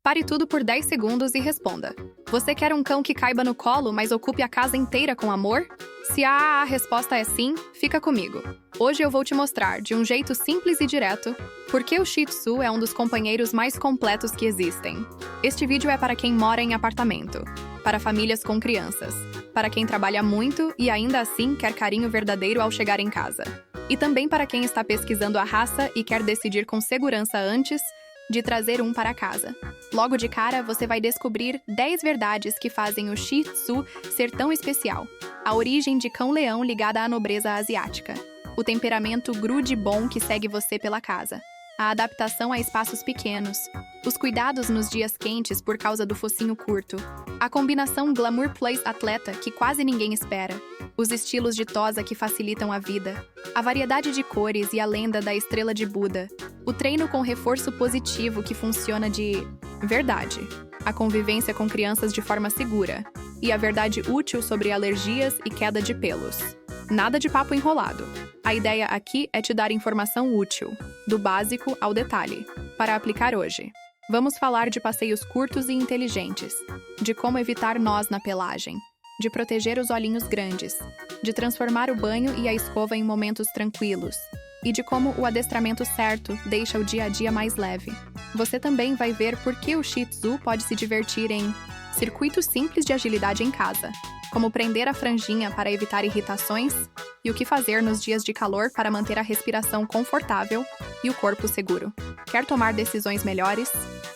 Pare tudo por 10 segundos e responda. Você quer um cão que caiba no colo, mas ocupe a casa inteira com amor? Se a resposta é sim, fica comigo. Hoje eu vou te mostrar, de um jeito simples e direto, por que o Shih Tzu é um dos companheiros mais completos que existem. Este vídeo é para quem mora em apartamento, para famílias com crianças, para quem trabalha muito e ainda assim quer carinho verdadeiro ao chegar em casa. E também para quem está pesquisando a raça e quer decidir com segurança antes de trazer um para casa. Logo de cara, você vai descobrir 10 verdades que fazem o Shih Tzu ser tão especial. A origem de cão-leão ligada à nobreza asiática. O temperamento grude bom que segue você pela casa. A adaptação a espaços pequenos. Os cuidados nos dias quentes por causa do focinho curto. A combinação glamour plus atleta que quase ninguém espera. Os estilos de tosa que facilitam a vida. A variedade de cores e a lenda da estrela de Buda. O treino com reforço positivo que funciona de verdade. A convivência com crianças de forma segura. E a verdade útil sobre alergias e queda de pelos. Nada de papo enrolado. A ideia aqui é te dar informação útil, do básico ao detalhe, para aplicar hoje. Vamos falar de passeios curtos e inteligentes, de como evitar nós na pelagem, de proteger os olhinhos grandes, de transformar o banho e a escova em momentos tranquilos, e de como o adestramento certo deixa o dia a dia mais leve. Você também vai ver por que o Shih Tzu pode se divertir em circuitos simples de agilidade em casa, como prender a franjinha para evitar irritações e o que fazer nos dias de calor para manter a respiração confortável e o corpo seguro. Quer tomar decisões melhores,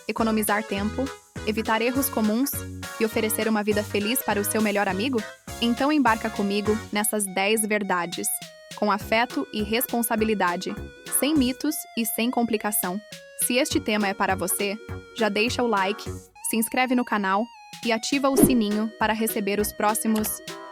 economizar tempo, evitar erros comuns e oferecer uma vida feliz para o seu melhor amigo? Então embarca comigo nessas 10 verdades, com afeto e responsabilidade, sem mitos e sem complicação. Se este tema é para você, já deixa o like, se inscreve no canal e ativa o sininho para receber os próximos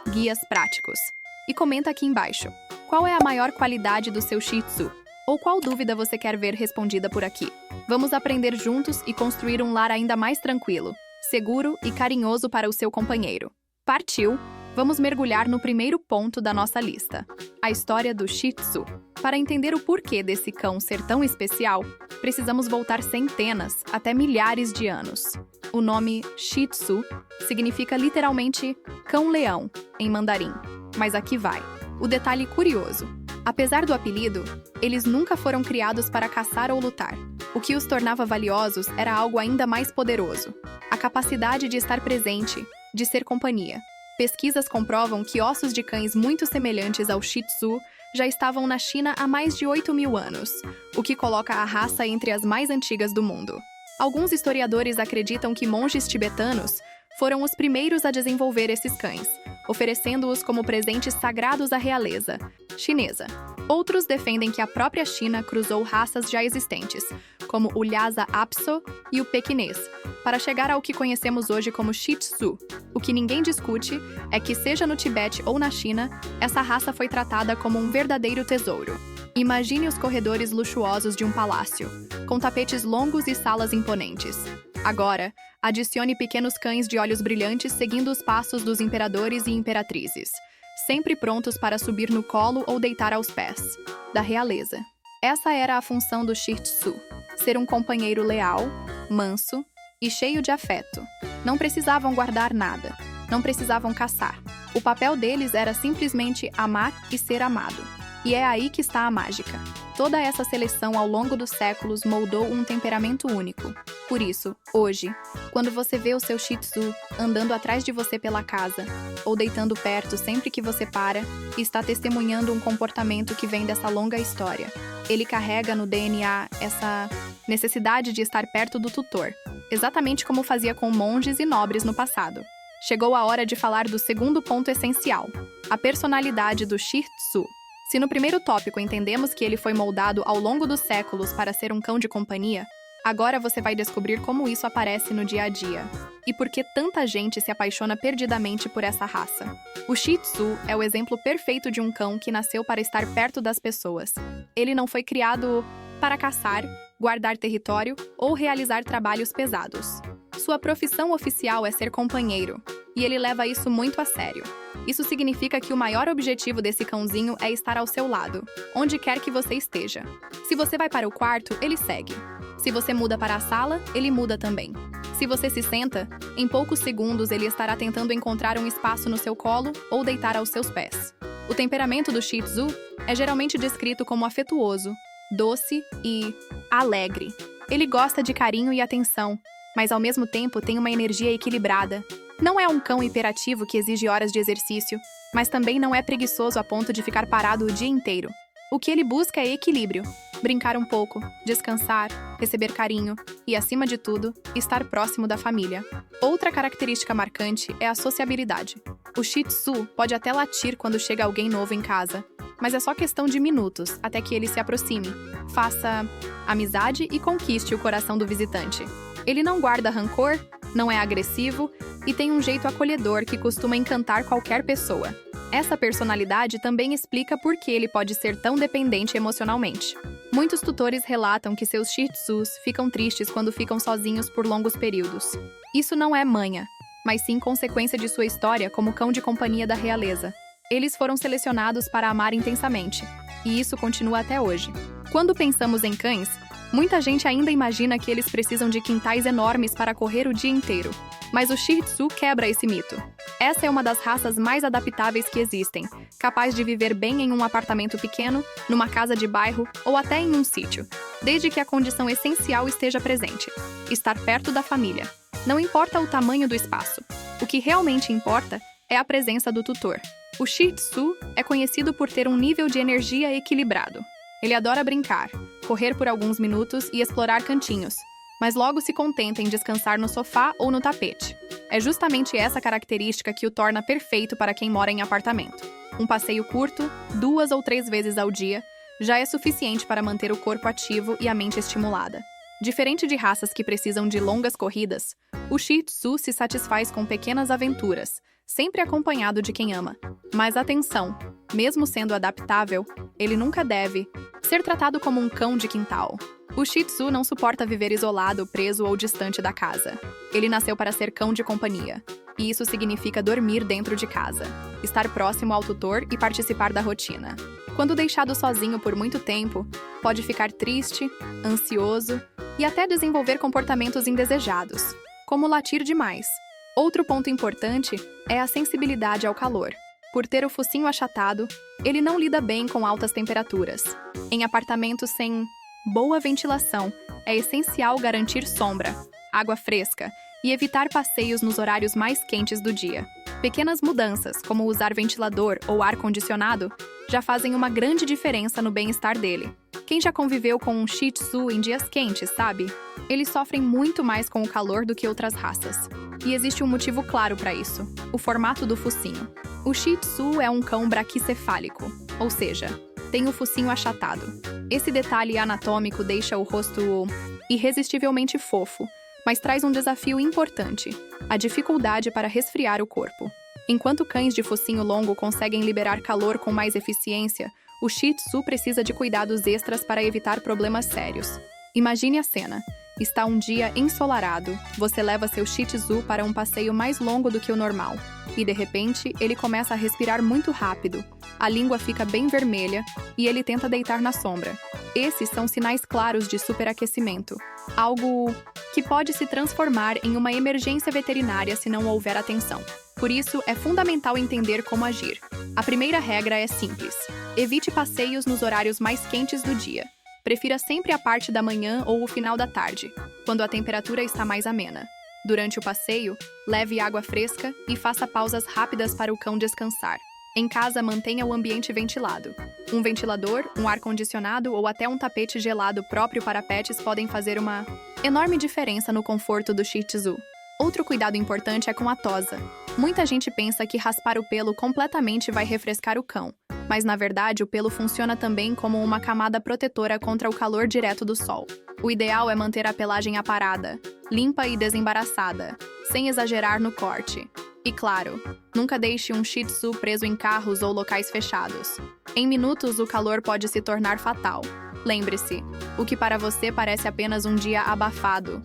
guias práticos. E comenta aqui embaixo, qual é a maior qualidade do seu Shih Tzu? Ou qual dúvida você quer ver respondida por aqui? Vamos aprender juntos e construir um lar ainda mais tranquilo, seguro e carinhoso para o seu companheiro. Partiu! Vamos mergulhar no primeiro ponto da nossa lista, a história do Shih Tzu. Para entender o porquê desse cão ser tão especial, precisamos voltar centenas até milhares de anos. O nome Shih Tzu significa literalmente cão-leão em mandarim. Mas aqui vai. O detalhe curioso. Apesar do apelido, eles nunca foram criados para caçar ou lutar. O que os tornava valiosos era algo ainda mais poderoso: a capacidade de estar presente, de ser companhia. Pesquisas comprovam que ossos de cães muito semelhantes ao Shih Tzu já estavam na China há mais de 8.000 anos, o que coloca a raça entre as mais antigas do mundo. Alguns historiadores acreditam que monges tibetanos foram os primeiros a desenvolver esses cães, oferecendo-os como presentes sagrados à realeza chinesa. Outros defendem que a própria China cruzou raças já existentes, como o Lhasa Apso e o pequinês, para chegar ao que conhecemos hoje como Shih Tzu. O que ninguém discute é que, seja no Tibete ou na China, essa raça foi tratada como um verdadeiro tesouro. Imagine os corredores luxuosos de um palácio, com tapetes longos e salas imponentes. Agora, adicione pequenos cães de olhos brilhantes seguindo os passos dos imperadores e imperatrizes, sempre prontos para subir no colo ou deitar aos pés da realeza. Essa era a função do Shih Tzu: ser um companheiro leal, manso e cheio de afeto. Não precisavam guardar nada, não precisavam caçar. O papel deles era simplesmente amar e ser amado. E é aí que está a mágica. Toda essa seleção ao longo dos séculos moldou um temperamento único. Por isso, hoje, quando você vê o seu Shih Tzu andando atrás de você pela casa, ou deitando perto sempre que você para, está testemunhando um comportamento que vem dessa longa história. Ele carrega no DNA essa necessidade de estar perto do tutor, exatamente como fazia com monges e nobres no passado. Chegou a hora de falar do segundo ponto essencial, a personalidade do Shih Tzu. Se no primeiro tópico entendemos que ele foi moldado ao longo dos séculos para ser um cão de companhia, agora você vai descobrir como isso aparece no dia a dia e por que tanta gente se apaixona perdidamente por essa raça. O Shih Tzu é o exemplo perfeito de um cão que nasceu para estar perto das pessoas. Ele não foi criado para caçar, guardar território ou realizar trabalhos pesados. Sua profissão oficial é ser companheiro, e ele leva isso muito a sério. Isso significa que o maior objetivo desse cãozinho é estar ao seu lado, onde quer que você esteja. Se você vai para o quarto, ele segue. Se você muda para a sala, ele muda também. Se você se senta, em poucos segundos ele estará tentando encontrar um espaço no seu colo ou deitar aos seus pés. O temperamento do Shih Tzu é geralmente descrito como afetuoso, doce e alegre. Ele gosta de carinho e atenção, mas ao mesmo tempo tem uma energia equilibrada. Não é um cão hiperativo que exige horas de exercício, mas também não é preguiçoso a ponto de ficar parado o dia inteiro. O que ele busca é equilíbrio, brincar um pouco, descansar, receber carinho e, acima de tudo, estar próximo da família. Outra característica marcante é a sociabilidade. O Shih Tzu pode até latir quando chega alguém novo em casa, mas é só questão de minutos até que ele se aproxime, faça amizade e conquiste o coração do visitante. Ele não guarda rancor, não é agressivo e tem um jeito acolhedor que costuma encantar qualquer pessoa. Essa personalidade também explica por que ele pode ser tão dependente emocionalmente. Muitos tutores relatam que seus Shih Tzus ficam tristes quando ficam sozinhos por longos períodos. Isso não é manha, mas sim consequência de sua história como cão de companhia da realeza. Eles foram selecionados para amar intensamente, e isso continua até hoje. Quando pensamos em cães, muita gente ainda imagina que eles precisam de quintais enormes para correr o dia inteiro. Mas o Shih Tzu quebra esse mito. Essa é uma das raças mais adaptáveis que existem, capaz de viver bem em um apartamento pequeno, numa casa de bairro ou até em um sítio, desde que a condição essencial esteja presente: estar perto da família. Não importa o tamanho do espaço. O que realmente importa é a presença do tutor. O Shih Tzu é conhecido por ter um nível de energia equilibrado. Ele adora brincar, correr por alguns minutos e explorar cantinhos, mas logo se contenta em descansar no sofá ou no tapete. É justamente essa característica que o torna perfeito para quem mora em apartamento. Um passeio curto, 2 ou 3 vezes ao dia, já é suficiente para manter o corpo ativo e a mente estimulada. Diferente de raças que precisam de longas corridas, o Shih Tzu se satisfaz com pequenas aventuras, sempre acompanhado de quem ama. Mas atenção, mesmo sendo adaptável, ele nunca deve ser tratado como um cão de quintal. O Shih Tzu não suporta viver isolado, preso ou distante da casa. Ele nasceu para ser cão de companhia, e isso significa dormir dentro de casa, estar próximo ao tutor e participar da rotina. Quando deixado sozinho por muito tempo, pode ficar triste, ansioso e até desenvolver comportamentos indesejados, como latir demais. Outro ponto importante é a sensibilidade ao calor. Por ter o focinho achatado, ele não lida bem com altas temperaturas. Em apartamentos sem boa ventilação, é essencial garantir sombra, água fresca e evitar passeios nos horários mais quentes do dia. Pequenas mudanças, como usar ventilador ou ar-condicionado, já fazem uma grande diferença no bem-estar dele. Quem já conviveu com um Shih Tzu em dias quentes, sabe? Eles sofrem muito mais com o calor do que outras raças. E existe um motivo claro para isso: o formato do focinho. O Shih Tzu é um cão braquicefálico, ou seja, tem o focinho achatado. Esse detalhe anatômico deixa o rosto irresistivelmente fofo, mas traz um desafio importante: a dificuldade para resfriar o corpo. Enquanto cães de focinho longo conseguem liberar calor com mais eficiência, o Shih Tzu precisa de cuidados extras para evitar problemas sérios. Imagine a cena. Está um dia ensolarado, você leva seu Shih Tzu para um passeio mais longo do que o normal. E de repente, ele começa a respirar muito rápido, a língua fica bem vermelha e ele tenta deitar na sombra. Esses são sinais claros de superaquecimento, algo que pode se transformar em uma emergência veterinária se não houver atenção. Por isso, é fundamental entender como agir. A primeira regra é simples: evite passeios nos horários mais quentes do dia. Prefira sempre a parte da manhã ou o final da tarde, quando a temperatura está mais amena. Durante o passeio, leve água fresca e faça pausas rápidas para o cão descansar. Em casa, mantenha o ambiente ventilado. Um ventilador, um ar-condicionado ou até um tapete gelado próprio para pets podem fazer uma enorme diferença no conforto do Shih Tzu. Outro cuidado importante é com a tosa. Muita gente pensa que raspar o pelo completamente vai refrescar o cão, mas na verdade o pelo funciona também como uma camada protetora contra o calor direto do sol. O ideal é manter a pelagem aparada, limpa e desembaraçada, sem exagerar no corte. E claro, nunca deixe um Shih Tzu preso em carros ou locais fechados. Em minutos, o calor pode se tornar fatal. Lembre-se, o que para você parece apenas um dia abafado,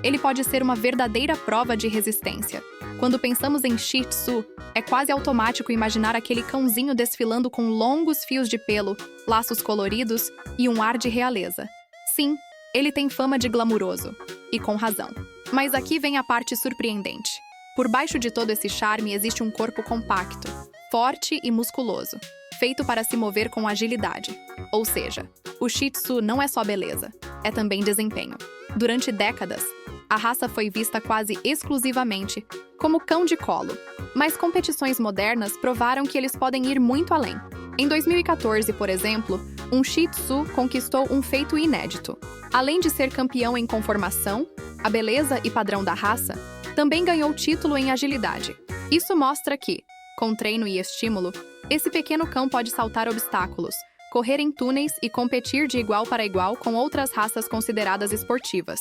ele pode ser uma verdadeira prova de resistência. Quando pensamos em Shih Tzu, é quase automático imaginar aquele cãozinho desfilando com longos fios de pelo, laços coloridos e um ar de realeza. Sim, ele tem fama de glamuroso. E com razão. Mas aqui vem a parte surpreendente. Por baixo de todo esse charme existe um corpo compacto, forte e musculoso, feito para se mover com agilidade. Ou seja, o Shih Tzu não é só beleza, é também desempenho. Durante décadas, a raça foi vista quase exclusivamente como cão de colo, mas competições modernas provaram que eles podem ir muito além. Em 2014, por exemplo, um Shih Tzu conquistou um feito inédito. Além de ser campeão em conformação, a beleza e padrão da raça, também ganhou título em agilidade. Isso mostra que, com treino e estímulo, esse pequeno cão pode saltar obstáculos, correr em túneis e competir de igual para igual com outras raças consideradas esportivas.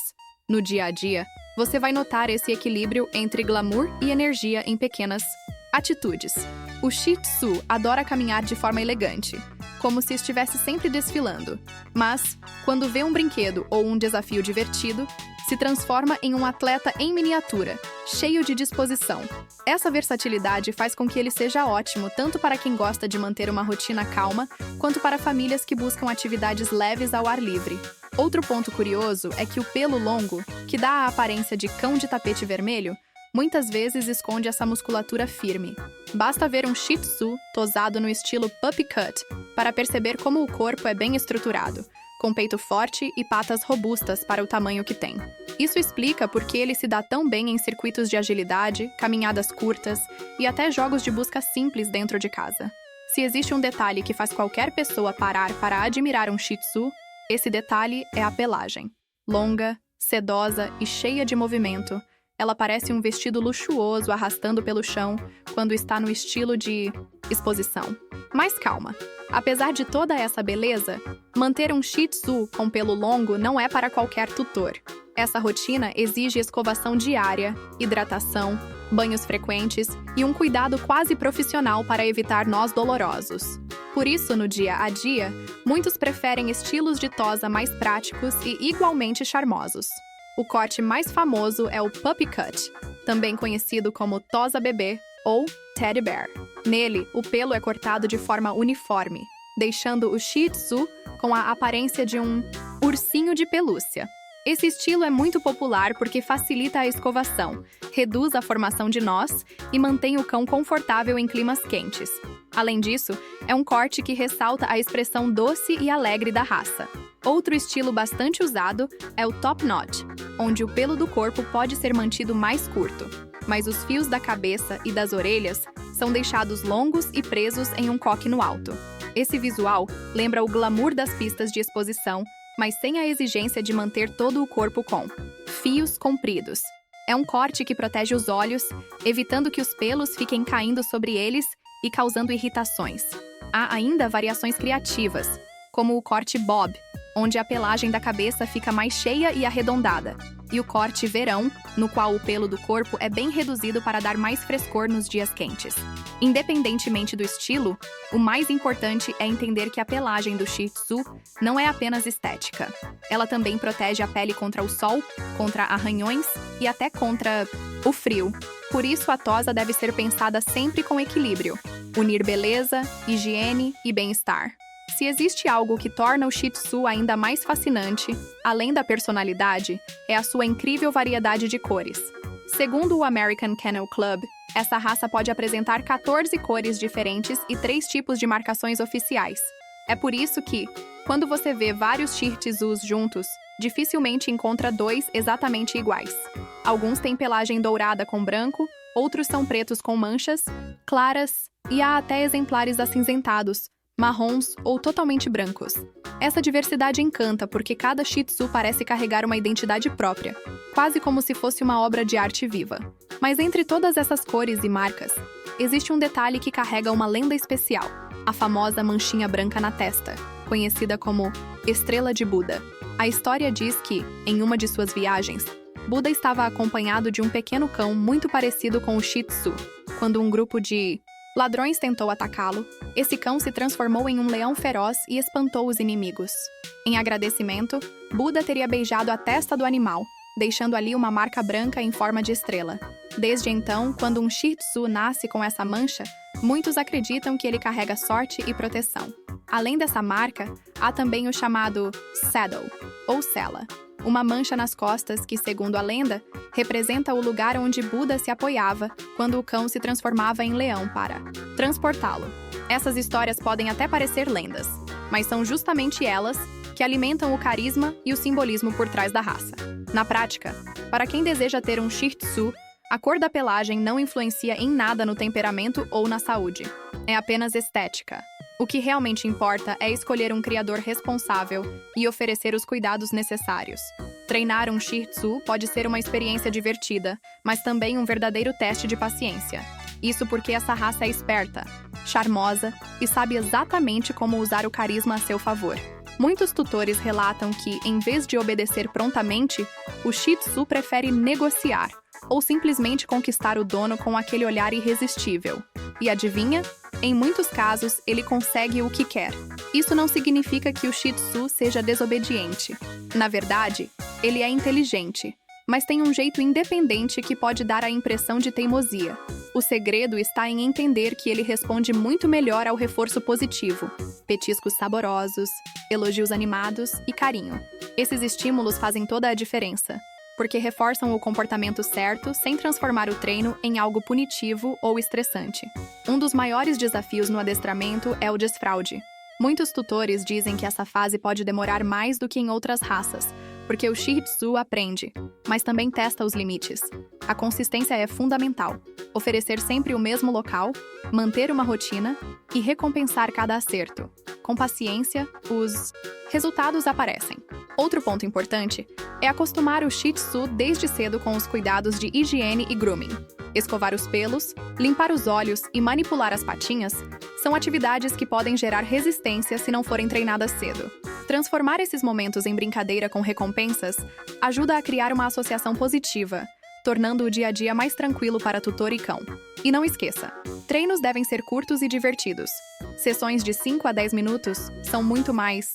No dia a dia, você vai notar esse equilíbrio entre glamour e energia em pequenas atitudes. O Shih Tzu adora caminhar de forma elegante, como se estivesse sempre desfilando. Mas, quando vê um brinquedo ou um desafio divertido, se transforma em um atleta em miniatura, cheio de disposição. Essa versatilidade faz com que ele seja ótimo tanto para quem gosta de manter uma rotina calma, quanto para famílias que buscam atividades leves ao ar livre. Outro ponto curioso é que o pelo longo, que dá a aparência de cão de tapete vermelho, muitas vezes esconde essa musculatura firme. Basta ver um Shih Tzu tosado no estilo puppy cut para perceber como o corpo é bem estruturado, com peito forte e patas robustas para o tamanho que tem. Isso explica por que ele se dá tão bem em circuitos de agilidade, caminhadas curtas e até jogos de busca simples dentro de casa. Se existe um detalhe que faz qualquer pessoa parar para admirar um Shih Tzu, esse detalhe é a pelagem. Longa, sedosa e cheia de movimento, ela parece um vestido luxuoso arrastando pelo chão quando está no estilo de exposição. Mas calma, apesar de toda essa beleza, manter um Shih Tzu com pelo longo não é para qualquer tutor. Essa rotina exige escovação diária, hidratação, banhos frequentes e um cuidado quase profissional para evitar nós dolorosos. Por isso, no dia a dia, muitos preferem estilos de tosa mais práticos e igualmente charmosos. O corte mais famoso é o Puppy Cut, também conhecido como tosa bebê ou Teddy Bear. Nele, o pelo é cortado de forma uniforme, deixando o Shih Tzu com a aparência de um ursinho de pelúcia. Esse estilo é muito popular porque facilita a escovação, reduz a formação de nós e mantém o cão confortável em climas quentes. Além disso, é um corte que ressalta a expressão doce e alegre da raça. Outro estilo bastante usado é o top knot, onde o pelo do corpo pode ser mantido mais curto, mas os fios da cabeça e das orelhas são deixados longos e presos em um coque no alto. Esse visual lembra o glamour das pistas de exposição, mas sem a exigência de manter todo o corpo com fios compridos. É um corte que protege os olhos, evitando que os pelos fiquem caindo sobre eles e causando irritações. Há ainda variações criativas, como o corte bob, onde a pelagem da cabeça fica mais cheia e arredondada, e o corte verão, no qual o pelo do corpo é bem reduzido para dar mais frescor nos dias quentes. Independentemente do estilo, o mais importante é entender que a pelagem do Shih Tzu não é apenas estética. Ela também protege a pele contra o sol, contra arranhões e até contra o frio. Por isso, a tosa deve ser pensada sempre com equilíbrio, unir beleza, higiene e bem-estar. Se existe algo que torna o Shih Tzu ainda mais fascinante, além da personalidade, é a sua incrível variedade de cores. Segundo o American Kennel Club, essa raça pode apresentar 14 cores diferentes e 3 tipos de marcações oficiais. É por isso que, quando você vê vários Shih Tzus juntos, dificilmente encontra 2 exatamente iguais. Alguns têm pelagem dourada com branco, outros são pretos com manchas, claras, e há até exemplares acinzentados, marrons ou totalmente brancos. Essa diversidade encanta porque cada Shih Tzu parece carregar uma identidade própria, quase como se fosse uma obra de arte viva. Mas entre todas essas cores e marcas, existe um detalhe que carrega uma lenda especial, a famosa manchinha branca na testa, conhecida como Estrela de Buda. A história diz que, em uma de suas viagens, Buda estava acompanhado de um pequeno cão muito parecido com o Shih Tzu. Quando um grupo de ladrões tentou atacá-lo, esse cão se transformou em um leão feroz e espantou os inimigos. Em agradecimento, Buda teria beijado a testa do animal, deixando ali uma marca branca em forma de estrela. Desde então, quando um Shih Tzu nasce com essa mancha, muitos acreditam que ele carrega sorte e proteção. Além dessa marca, há também o chamado saddle, ou sela. uma mancha nas costas que, segundo a lenda, representa o lugar onde Buda se apoiava quando o cão se transformava em leão para transportá-lo. Essas histórias podem até parecer lendas, mas são justamente elas que alimentam o carisma e o simbolismo por trás da raça. Na prática, para quem deseja ter um Shih Tzu, a cor da pelagem não influencia em nada no temperamento ou na saúde. É apenas estética. O que realmente importa é escolher um criador responsável e oferecer os cuidados necessários. Treinar um Shih Tzu pode ser uma experiência divertida, mas também um verdadeiro teste de paciência. Isso porque essa raça é esperta, charmosa e sabe exatamente como usar o carisma a seu favor. Muitos tutores relatam que, em vez de obedecer prontamente, o Shih Tzu prefere negociar ou simplesmente conquistar o dono com aquele olhar irresistível. E adivinha? Em muitos casos, ele consegue o que quer. Isso não significa que o Shih Tzu seja desobediente. Na verdade, ele é inteligente, mas tem um jeito independente que pode dar a impressão de teimosia. O segredo está em entender que ele responde muito melhor ao reforço positivo, petiscos saborosos, elogios animados e carinho. Esses estímulos fazem toda a diferença, porque reforçam o comportamento certo sem transformar o treino em algo punitivo ou estressante. Um dos maiores desafios no adestramento é o desfraude. Muitos tutores dizem que essa fase pode demorar mais do que em outras raças, porque o Shih Tzu aprende, mas também testa os limites. A consistência é fundamental. Oferecer sempre o mesmo local, manter uma rotina e recompensar cada acerto. Com paciência, os resultados aparecem. Outro ponto importante é acostumar o Shih Tzu desde cedo com os cuidados de higiene e grooming. Escovar os pelos, limpar os olhos e manipular as patinhas são atividades que podem gerar resistência se não forem treinadas cedo. Transformar esses momentos em brincadeira com recompensas ajuda a criar uma associação positiva, tornando o dia a dia mais tranquilo para tutor e cão. E não esqueça, treinos devem ser curtos e divertidos. Sessões de 5 a 10 minutos são muito mais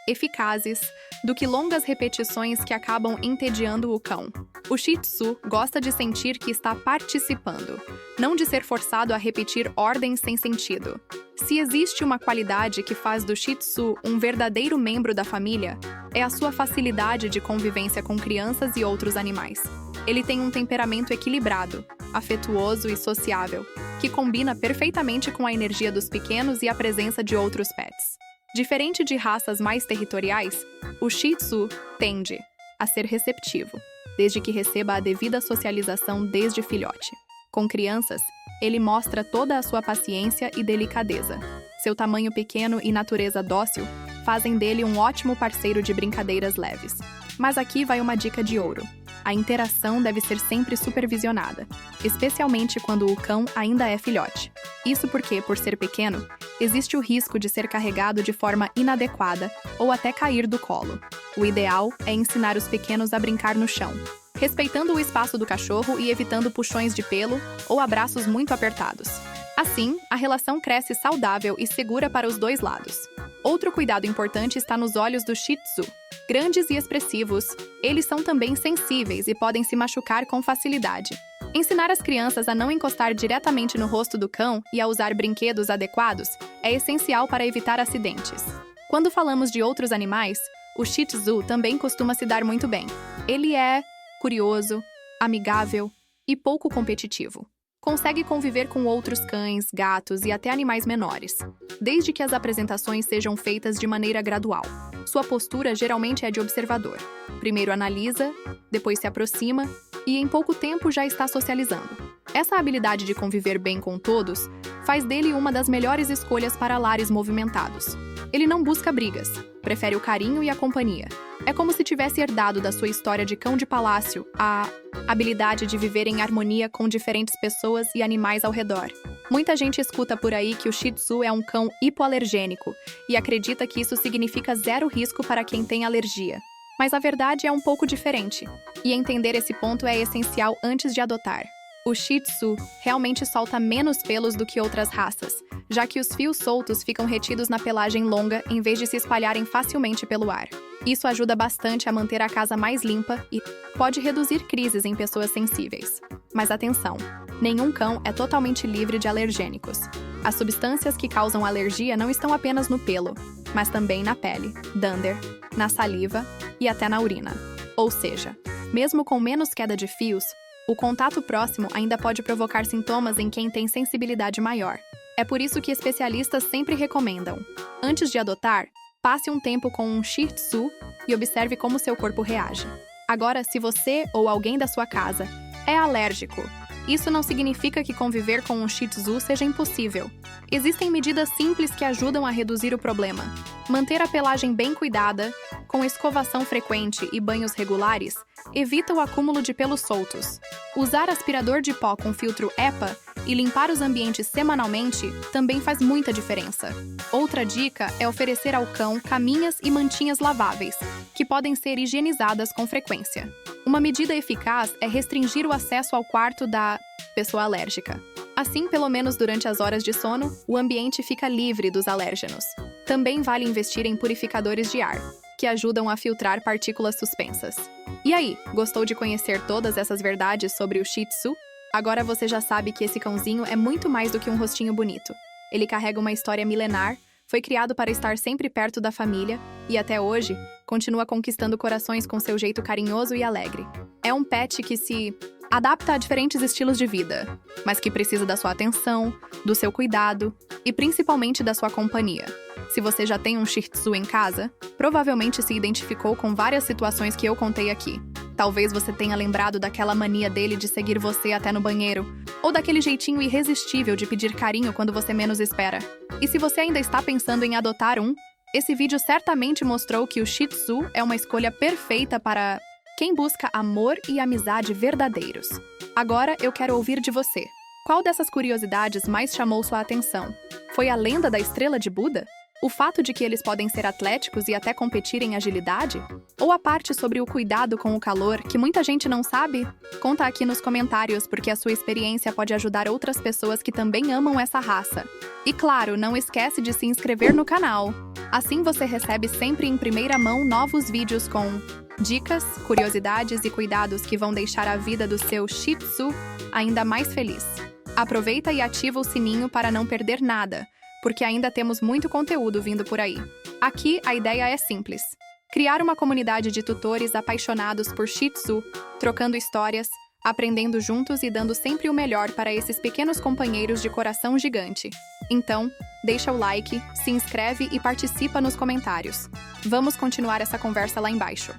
eficazes do que longas repetições que acabam entediando o cão. O Shih Tzu gosta de sentir que está participando, não de ser forçado a repetir ordens sem sentido. Se existe uma qualidade que faz do Shih Tzu um verdadeiro membro da família, é a sua facilidade de convivência com crianças e outros animais. Ele tem um temperamento equilibrado, afetuoso e sociável, que combina perfeitamente com a energia dos pequenos e a presença de outros pets. Diferente de raças mais territoriais, o Shih Tzu tende a ser receptivo, desde que receba a devida socialização desde filhote. Com crianças, ele mostra toda a sua paciência e delicadeza. Seu tamanho pequeno e natureza dócil fazem dele um ótimo parceiro de brincadeiras leves. Mas aqui vai uma dica de ouro. A interação deve ser sempre supervisionada, especialmente quando o cão ainda é filhote. Isso porque, por ser pequeno, existe o risco de ser carregado de forma inadequada ou até cair do colo. O ideal é ensinar os pequenos a brincar no chão, respeitando o espaço do cachorro e evitando puxões de pelo ou abraços muito apertados. Assim, a relação cresce saudável e segura para os dois lados. Outro cuidado importante está nos olhos do Shih Tzu. Grandes e expressivos, eles são também sensíveis e podem se machucar com facilidade. Ensinar as crianças a não encostar diretamente no rosto do cão e a usar brinquedos adequados é essencial para evitar acidentes. Quando falamos de outros animais, o Shih Tzu também costuma se dar muito bem. Ele é curioso, amigável e pouco competitivo. Consegue conviver com outros cães, gatos e até animais menores, desde que as apresentações sejam feitas de maneira gradual. Sua postura geralmente é de observador. Primeiro analisa, depois se aproxima e em pouco tempo já está socializando. Essa habilidade de conviver bem com todos faz dele uma das melhores escolhas para lares movimentados. Ele não busca brigas, prefere o carinho e a companhia. É como se tivesse herdado da sua história de cão de palácio a habilidade de viver em harmonia com diferentes pessoas e animais ao redor. Muita gente escuta por aí que o Shih Tzu é um cão hipoalergênico e acredita que isso significa zero risco para quem tem alergia. Mas a verdade é um pouco diferente, e entender esse ponto é essencial antes de adotar. O Shih Tzu realmente solta menos pelos do que outras raças, já que os fios soltos ficam retidos na pelagem longa em vez de se espalharem facilmente pelo ar. Isso ajuda bastante a manter a casa mais limpa e pode reduzir crises em pessoas sensíveis. Mas atenção, nenhum cão é totalmente livre de alergênicos. As substâncias que causam alergia não estão apenas no pelo, mas também na pele, dander, na saliva e até na urina. Ou seja, mesmo com menos queda de fios, o contato próximo ainda pode provocar sintomas em quem tem sensibilidade maior. É por isso que especialistas sempre recomendam: antes de adotar, passe um tempo com um Shih Tzu e observe como seu corpo reage. Agora, se você ou alguém da sua casa é alérgico, isso não significa que conviver com um Shih Tzu seja impossível. Existem medidas simples que ajudam a reduzir o problema. Manter a pelagem bem cuidada, com escovação frequente e banhos regulares, evita o acúmulo de pelos soltos. Usar aspirador de pó com filtro EPA e limpar os ambientes semanalmente também faz muita diferença. Outra dica é oferecer ao cão caminhas e mantinhas laváveis, que podem ser higienizadas com frequência. Uma medida eficaz é restringir o acesso ao quarto da pessoa alérgica. Assim, pelo menos durante as horas de sono, o ambiente fica livre dos alérgenos. Também vale investir em purificadores de ar, que ajudam a filtrar partículas suspensas. E aí, gostou de conhecer todas essas verdades sobre o Shih Tzu? Agora você já sabe que esse cãozinho é muito mais do que um rostinho bonito. Ele carrega uma história milenar, foi criado para estar sempre perto da família e, até hoje, continua conquistando corações com seu jeito carinhoso e alegre. É um pet que se adapta a diferentes estilos de vida, mas que precisa da sua atenção, do seu cuidado e principalmente da sua companhia. Se você já tem um Shih Tzu em casa, provavelmente se identificou com várias situações que eu contei aqui. Talvez você tenha lembrado daquela mania dele de seguir você até no banheiro, ou daquele jeitinho irresistível de pedir carinho quando você menos espera. E se você ainda está pensando em adotar um, esse vídeo certamente mostrou que o Shih Tzu é uma escolha perfeita para quem busca amor e amizade verdadeiros. Agora eu quero ouvir de você. Qual dessas curiosidades mais chamou sua atenção? Foi a lenda da estrela de Buda? O fato de que eles podem ser atléticos e até competir em agilidade? Ou a parte sobre o cuidado com o calor, que muita gente não sabe? Conta aqui nos comentários, porque a sua experiência pode ajudar outras pessoas que também amam essa raça. E claro, não esquece de se inscrever no canal. Assim você recebe sempre em primeira mão novos vídeos com dicas, curiosidades e cuidados que vão deixar a vida do seu Shih Tzu ainda mais feliz. Aproveita e ativa o sininho para não perder nada, porque ainda temos muito conteúdo vindo por aí. Aqui, a ideia é simples: criar uma comunidade de tutores apaixonados por Shih Tzu, trocando histórias, aprendendo juntos e dando sempre o melhor para esses pequenos companheiros de coração gigante. Então, deixa o like, se inscreve e participa nos comentários. Vamos continuar essa conversa lá embaixo.